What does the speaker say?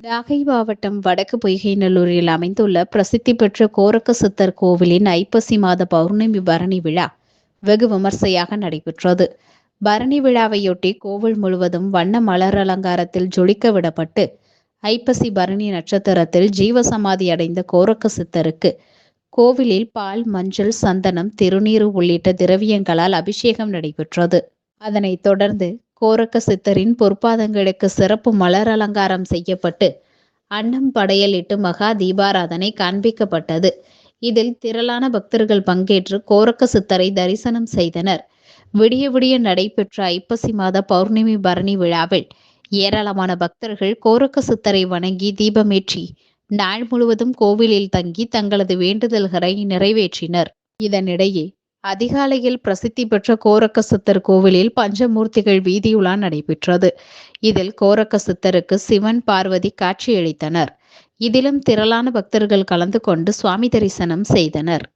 நாகை மாவட்டம் வடக்கு பொய்கைநல்லூரில் அமைந்துள்ள பிரசித்தி பெற்ற கோரக்க சித்தர் கோவிலின் ஐப்பசி மாத பௌர்ணமி பரணி விழா வெகு விமர்சையாக நடைபெற்றது. பரணி விழாவையொட்டி கோவில் முழுவதும் வண்ண மலர் அலங்காரத்தில் ஜொலிக்க விடப்பட்டு ஐப்பசி பரணி நட்சத்திரத்தில் ஜீவசமாதி அடைந்த கோரக்க சித்தருக்கு கோவிலில் பால், மஞ்சள், சந்தனம், திருநீறு உள்ளிட்ட திரவியங்களால் அபிஷேகம் நடைபெற்றது. அதனைத் தொடர்ந்து கோரக்க சித்தரின் பொற்பாதங்களுக்கு சிறப்பு மலர் அலங்காரம் செய்யப்பட்டு அன்னம் படையலிட்டு மகா தீபாராதனை காண்பிக்கப்பட்டது. இதில் திரளான பக்தர்கள் பங்கேற்று கோரக்க சித்தரை தரிசனம் செய்தனர். விடிய விடிய நடைபெற்ற ஐப்பசி மாத பௌர்ணமி பரணி விழாவில் ஏராளமான பக்தர்கள் கோரக்க சித்தரை வணங்கி தீபமேற்றி நாள் முழுவதும் கோவிலில் தங்கி தங்களது வேண்டுதல்களை நிறைவேற்றினர். இதனிடையே அதிகாலையில் பிரசித்தி பெற்ற கோரக்க சித்தர் கோவிலில் பஞ்சமூர்த்திகள் வீதியுலா நடைபெற்றது. இதில் கோரக்க சித்தருக்கு சிவன், பார்வதி காட்சியளித்தனர். இதிலும் திரளான பக்தர்கள் கலந்து கொண்டு சுவாமி தரிசனம் செய்தனர்.